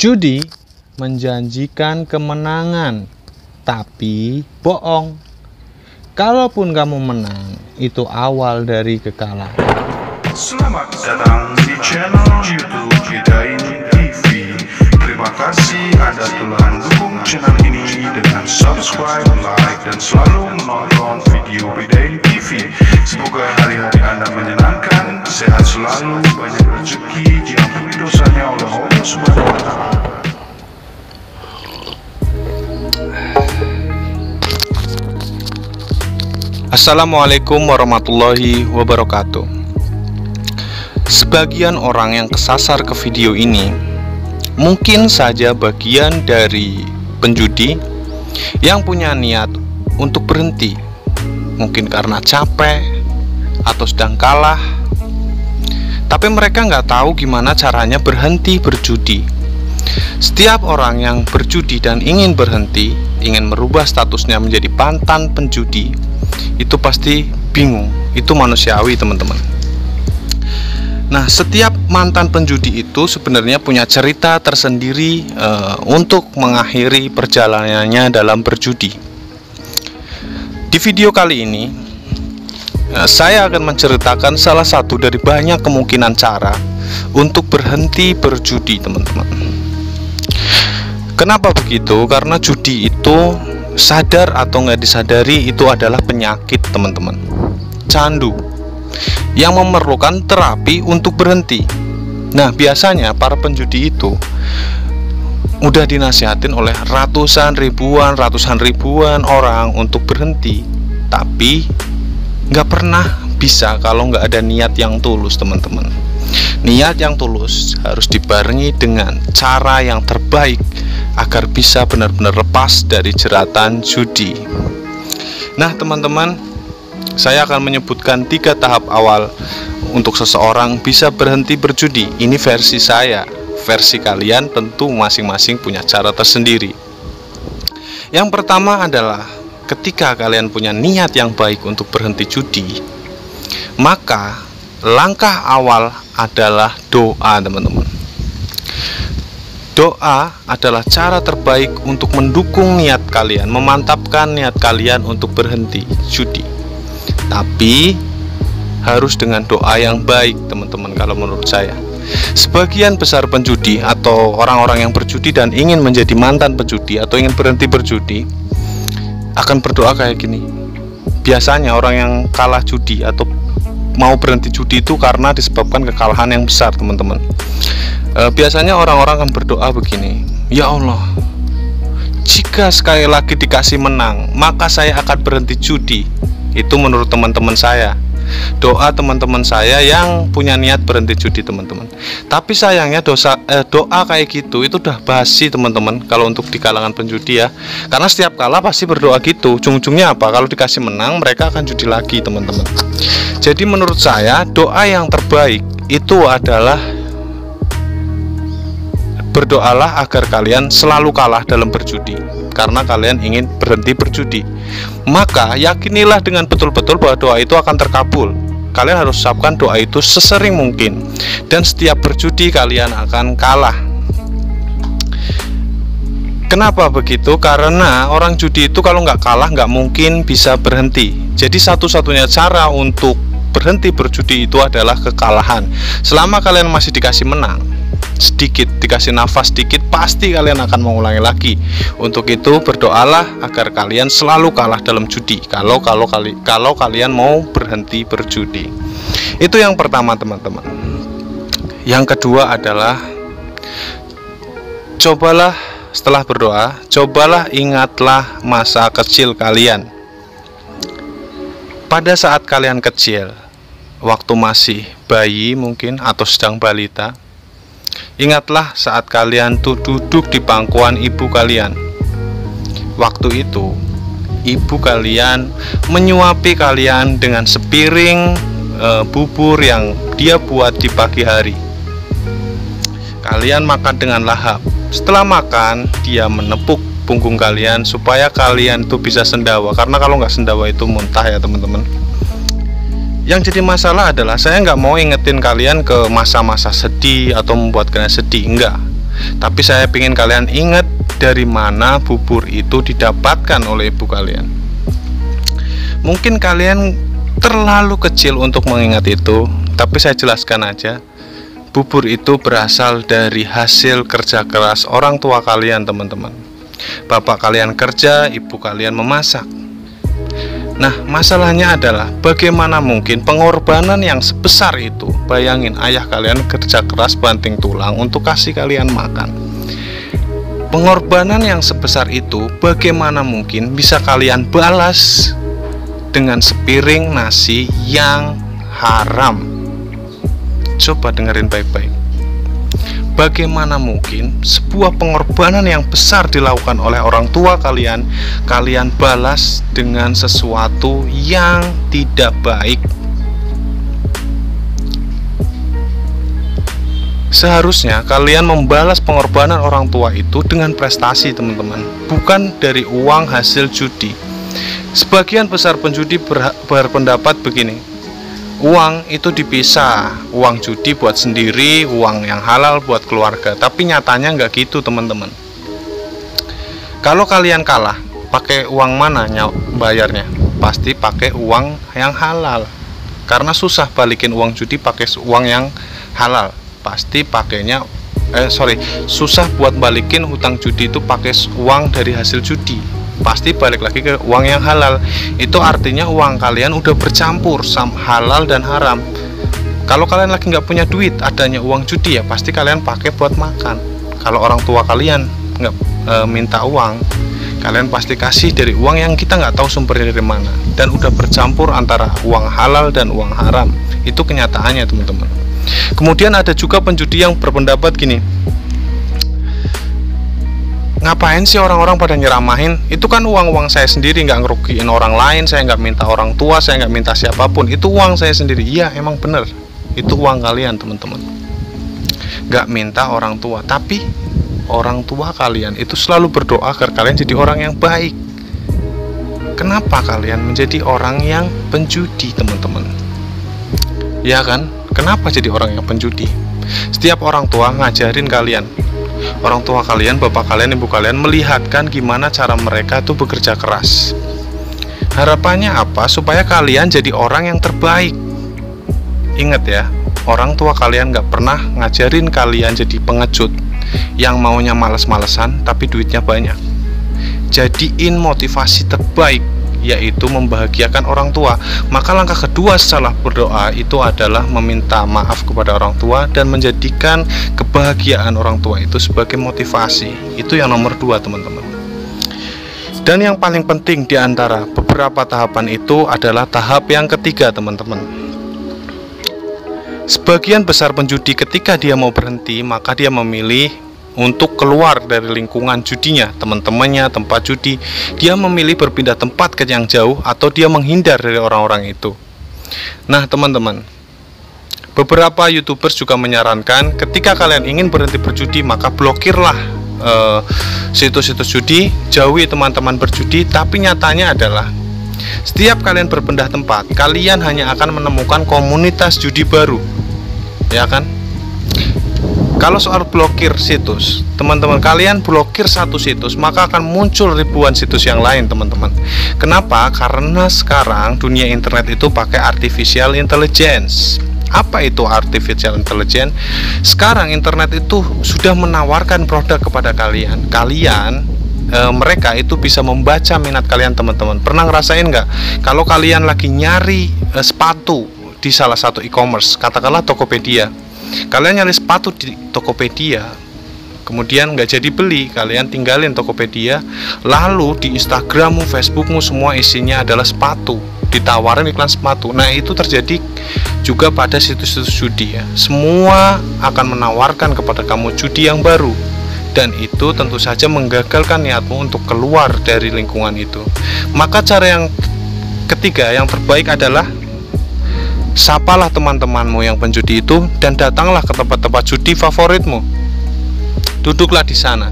Judi menjanjikan kemenangan, tapi bohong. Kalaupun kamu menang, itu awal dari kekalahan. Selamat datang di channel YouTube Hidain TV. Terima kasih Anda telah mendukung channel ini dengan subscribe, like, dan selalu menonton video Hidain TV. Semoga hari-hari Anda menyenangkan, sehat selalu, banyak rezeki, diampuni dosanya oleh Allah Subhanahu wa Ta'ala. Assalamualaikum warahmatullahi wabarakatuh. Sebagian orang yang kesasar ke video ini mungkin saja bagian dari penjudi yang punya niat untuk berhenti, mungkin karena capek atau sedang kalah, tapi mereka nggak tahu gimana caranya berhenti berjudi. Setiap orang yang berjudi dan ingin berhenti, ingin merubah statusnya menjadi mantan penjudi, itu pasti bingung. Itu manusiawi, teman-teman. Nah, setiap mantan penjudi itu sebenarnya punya cerita tersendiri untuk mengakhiri perjalanannya dalam berjudi. Di video kali ini saya akan menceritakan salah satu dari banyak kemungkinan cara untuk berhenti berjudi, teman-teman. Kenapa begitu? Karena judi itu, sadar atau nggak disadari, itu adalah penyakit, teman-teman. Candu yang memerlukan terapi untuk berhenti. Nah, biasanya para penjudi itu udah dinasihatin oleh ratusan ribuan orang untuk berhenti, tapi nggak pernah bisa kalau nggak ada niat yang tulus, teman-teman. Niat yang tulus harus dibarengi dengan cara yang terbaik agar bisa benar-benar lepas dari jeratan judi. Nah, teman-teman, saya akan menyebutkan 3 tahap awal untuk seseorang bisa berhenti berjudi. Ini versi saya, versi kalian tentu masing-masing punya cara tersendiri. Yang pertama adalah ketika kalian punya niat yang baik untuk berhenti judi, maka langkah awal adalah doa, teman-teman. Doa adalah cara terbaik untuk mendukung niat kalian, memantapkan niat kalian untuk berhenti judi. Tapi harus dengan doa yang baik, teman-teman, kalau menurut saya. Sebagian besar penjudi atau orang-orang yang berjudi dan ingin menjadi mantan penjudi atau ingin berhenti berjudi akan berdoa kayak gini. Biasanya orang yang kalah judi atau mau berhenti judi itu karena disebabkan kekalahan yang besar, teman-teman. Biasanya orang-orang akan berdoa begini, ya Allah, jika sekali lagi dikasih menang, maka saya akan berhenti judi. Itu menurut teman-teman saya, doa teman-teman saya yang punya niat berhenti judi, teman-teman. Tapi sayangnya doa kayak gitu itu udah basi, teman-teman, kalau untuk di kalangan penjudi ya. Karena setiap kalah pasti berdoa gitu. Ujung-ujungnya apa? Kalau dikasih menang, mereka akan judi lagi, teman-teman. Jadi menurut saya doa yang terbaik itu adalah berdoalah agar kalian selalu kalah dalam berjudi, karena kalian ingin berhenti berjudi. Maka yakinilah dengan betul-betul bahwa doa itu akan terkabul. Kalian harus ucapkan doa itu sesering mungkin, dan setiap berjudi kalian akan kalah. Kenapa begitu? Karena orang judi itu kalau nggak kalah nggak mungkin bisa berhenti. Jadi satu-satunya cara untuk berhenti berjudi itu adalah kekalahan. Selama kalian masih dikasih menang sedikit, dikasih nafas sedikit, pasti kalian akan mengulangi lagi. Untuk itu berdoalah agar kalian selalu kalah dalam judi kalau kalian mau berhenti berjudi. Itu yang pertama, teman-teman. Yang kedua adalah setelah berdoa, cobalah ingatlah masa kecil kalian. Pada saat kalian kecil, waktu masih bayi mungkin atau sedang balita, ingatlah saat kalian tuh duduk di pangkuan ibu kalian. Waktu itu ibu kalian menyuapi kalian dengan sepiring bubur yang dia buat di pagi hari. Kalian makan dengan lahap. Setelah makan, dia menepuk punggung kalian supaya kalian tuh bisa sendawa. Karena kalau nggak sendawa itu muntah ya, teman-teman. Yang jadi masalah adalah saya nggak mau ingetin kalian ke masa-masa sedih atau membuat kalian sedih, enggak. Tapi saya ingin kalian ingat dari mana bubur itu didapatkan oleh ibu kalian. Mungkin kalian terlalu kecil untuk mengingat itu, tapi saya jelaskan aja. Bubur itu berasal dari hasil kerja keras orang tua kalian, teman-teman. Bapak kalian kerja, ibu kalian memasak. Nah, masalahnya adalah bagaimana mungkin pengorbanan yang sebesar itu. Bayangin, ayah kalian kerja keras banting tulang untuk kasih kalian makan. Pengorbanan yang sebesar itu bagaimana mungkin bisa kalian balas dengan sepiring nasi yang haram? Coba dengerin baik-baik. Bagaimana mungkin sebuah pengorbanan yang besar dilakukan oleh orang tua kalian, kalian balas dengan sesuatu yang tidak baik? Seharusnya kalian membalas pengorbanan orang tua itu dengan prestasi, teman-teman, bukan dari uang hasil judi. Sebagian besar penjudi berpendapat begini: uang itu dipisah, uang judi buat sendiri, uang yang halal buat keluarga. Tapi nyatanya nggak gitu, teman-teman. Kalau kalian kalah, pakai uang mana bayarnya? Pasti pakai uang yang halal. Karena susah balikin uang judi pakai uang yang halal. Pasti pakainya susah buat balikin hutang judi itu pakai uang dari hasil judi. Pasti balik lagi ke uang yang halal. Itu artinya uang kalian udah bercampur sama halal dan haram. Kalau kalian lagi nggak punya duit, adanya uang judi, ya pasti kalian pakai buat makan. Kalau orang tua kalian nggak minta uang, kalian pasti kasih dari uang yang kita nggak tahu sumbernya dari mana, dan udah bercampur antara uang halal dan uang haram. Itu kenyataannya, teman-teman. Kemudian ada juga penjudi yang berpendapat gini: ngapain sih orang-orang pada nyeramahin? Itu kan uang saya sendiri, nggak ngerugiin orang lain. Saya nggak minta orang tua, saya nggak minta siapapun. Itu uang saya sendiri. Iya, emang bener, itu uang kalian, teman-teman. Nggak minta orang tua, tapi orang tua kalian itu selalu berdoa agar kalian jadi orang yang baik. Kenapa kalian menjadi orang yang penjudi, teman-teman? Ya kan? Kenapa jadi orang yang penjudi? Setiap orang tua ngajarin kalian, orang tua kalian, bapak kalian, ibu kalian melihatkan gimana cara mereka tuh bekerja keras. Harapannya apa? Supaya kalian jadi orang yang terbaik. Ingat ya, orang tua kalian gak pernah ngajarin kalian jadi pengecut yang maunya males-malesan tapi duitnya banyak. Jadiin motivasi terbaik, yaitu membahagiakan orang tua. Maka langkah kedua setelah berdoa itu adalah meminta maaf kepada orang tua dan menjadikan kebahagiaan orang tua itu sebagai motivasi. Itu yang nomor 2, teman-teman. Dan yang paling penting di antara beberapa tahapan itu adalah tahap yang ketiga, teman-teman. Sebagian besar penjudi ketika dia mau berhenti, maka dia memilih untuk keluar dari lingkungan judinya, teman-temannya, tempat judi. Dia memilih berpindah tempat ke yang jauh, atau dia menghindar dari orang-orang itu. Nah, teman-teman, beberapa YouTubers juga menyarankan ketika kalian ingin berhenti berjudi, maka blokirlah situs-situs judi, jauhi teman-teman berjudi. Tapi nyatanya adalah setiap kalian berpindah tempat, kalian hanya akan menemukan komunitas judi baru, ya kan? Kalau soal blokir situs, teman-teman, kalian blokir satu situs, maka akan muncul ribuan situs yang lain, teman-teman. Kenapa? Karena sekarang dunia internet itu pakai artificial intelligence. Apa itu artificial intelligence? Sekarang internet itu sudah menawarkan produk kepada kalian. Mereka itu bisa membaca minat kalian, teman-teman. Pernah ngerasain nggak? Kalau kalian lagi nyari sepatu di salah satu e-commerce, katakanlah Tokopedia. Kalian nyari sepatu di Tokopedia, kemudian nggak jadi beli, kalian tinggalin Tokopedia, lalu di Instagrammu, Facebookmu semua isinya adalah sepatu, ditawarin iklan sepatu. Nah, itu terjadi juga pada situs-situs judi ya. Semua akan menawarkan kepada kamu judi yang baru, dan itu tentu saja menggagalkan niatmu untuk keluar dari lingkungan itu. Maka cara yang ketiga, yang terbaik adalah sapalah teman-temanmu yang penjudi itu dan datanglah ke tempat-tempat judi favoritmu. Duduklah di sana.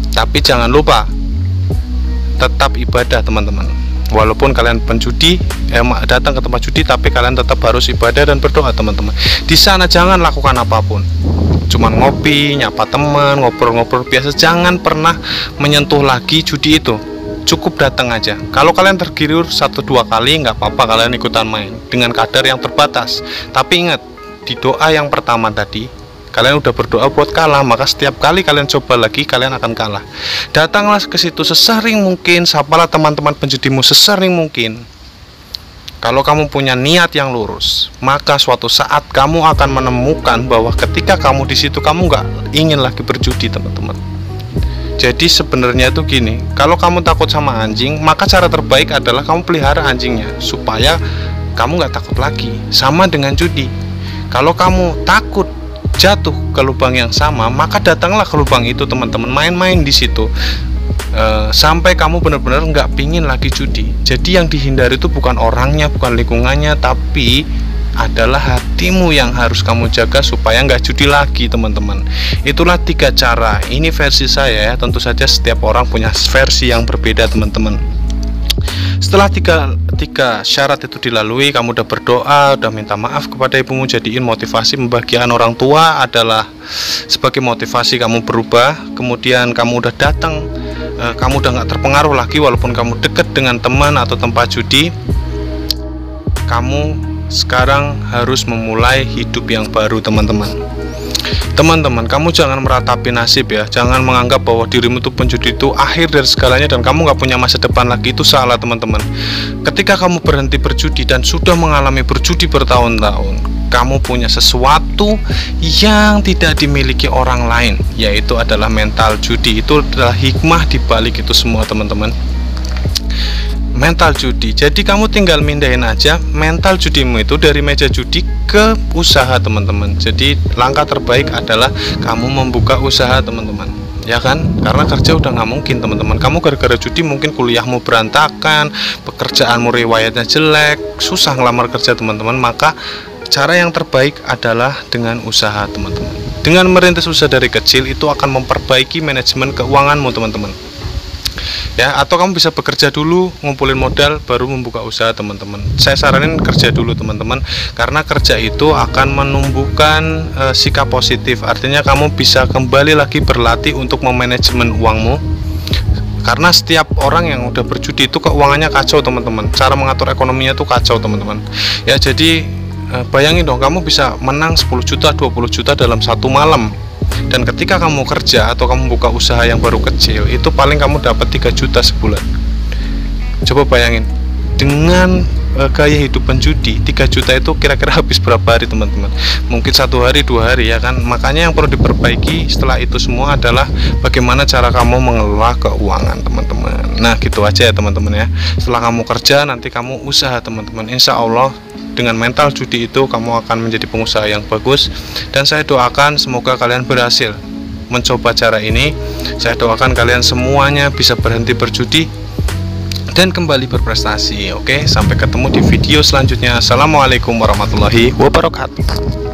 Tapi jangan lupa tetap ibadah, teman-teman. Walaupun kalian penjudi, datang ke tempat judi, tapi kalian tetap harus ibadah dan berdoa, teman-teman. Di sana jangan lakukan apapun. cuman ngopi, nyapa teman, ngobrol-ngobrol biasa. Jangan pernah menyentuh lagi judi itu. Cukup datang aja. Kalau kalian tergiur 1-2 kali nggak apa-apa, kalian ikutan main dengan kadar yang terbatas. Tapi ingat, di doa yang pertama tadi kalian udah berdoa buat kalah, maka setiap kali kalian coba lagi kalian akan kalah. Datanglah ke situ sesering mungkin, sapalah teman-teman penjudimu sesering mungkin. Kalau kamu punya niat yang lurus, maka suatu saat kamu akan menemukan bahwa ketika kamu di situ kamu nggak ingin lagi berjudi, teman-teman. Jadi sebenarnya itu gini, kalau kamu takut sama anjing, maka cara terbaik adalah kamu pelihara anjingnya supaya kamu nggak takut lagi. Sama dengan judi. Kalau kamu takut jatuh ke lubang yang sama, maka datanglah ke lubang itu, teman-teman. Main-main di situ sampai kamu benar-benar nggak pingin lagi judi. Jadi yang dihindari itu bukan orangnya, bukan lingkungannya, tapi adalah hatimu yang harus kamu jaga supaya nggak judi lagi, teman-teman. Itulah 3 cara. Ini versi saya ya. Tentu saja setiap orang punya versi yang berbeda, teman-teman. Setelah tiga syarat itu dilalui, kamu udah berdoa, udah minta maaf kepada ibumu, jadiin motivasi pembagian orang tua adalah sebagai motivasi kamu berubah. Kemudian kamu udah datang, kamu udah nggak terpengaruh lagi walaupun kamu deket dengan teman atau tempat judi. Kamu sekarang harus memulai hidup yang baru, teman-teman. Teman-teman, kamu jangan meratapi nasib ya. Jangan menganggap bahwa dirimu itu penjudi itu akhir dari segalanya dan kamu nggak punya masa depan lagi. Itu salah, teman-teman. Ketika kamu berhenti berjudi dan sudah mengalami berjudi bertahun-tahun, kamu punya sesuatu yang tidak dimiliki orang lain, yaitu adalah mental judi. Itu adalah hikmah di balik itu semua, teman-teman. Mental judi. Jadi kamu tinggal mindahin aja mental judimu itu dari meja judi ke usaha, teman-teman. Jadi langkah terbaik adalah kamu membuka usaha, teman-teman. Ya kan? Karena kerja udah nggak mungkin, teman-teman. Kamu gara-gara judi mungkin kuliahmu berantakan, pekerjaanmu riwayatnya jelek, susah ngelamar kerja, teman-teman. Maka cara yang terbaik adalah dengan usaha, teman-teman. Dengan merintis usaha dari kecil itu akan memperbaiki manajemen keuanganmu, teman-teman. Ya, atau kamu bisa bekerja dulu, ngumpulin modal, baru membuka usaha, teman-teman. Saya saranin kerja dulu, teman-teman, karena kerja itu akan menumbuhkan sikap positif. Artinya kamu bisa kembali lagi berlatih untuk memanajemen uangmu. Karena setiap orang yang udah berjudi itu keuangannya kacau, teman-teman. Cara mengatur ekonominya itu kacau, teman-teman. Ya, jadi bayangin dong, kamu bisa menang 10 juta, 20 juta dalam 1 malam. Dan ketika kamu kerja atau kamu buka usaha yang baru kecil, itu paling kamu dapat 3 juta sebulan. Coba bayangin, dengan gaya hidup penjudi, 3 juta itu kira-kira habis berapa hari, teman-teman? Mungkin 1 hari, 2 hari, ya kan? Makanya yang perlu diperbaiki setelah itu semua adalah bagaimana cara kamu mengelola keuangan, teman-teman. Nah, gitu aja ya, teman-teman ya. Setelah kamu kerja, nanti kamu usaha, teman-teman. Insya Allah dengan mental judi itu kamu akan menjadi pengusaha yang bagus. Dan saya doakan semoga kalian berhasil mencoba cara ini. Saya doakan kalian semuanya bisa berhenti berjudi dan kembali berprestasi. Oke, sampai ketemu di video selanjutnya. Assalamualaikum warahmatullahi wabarakatuh.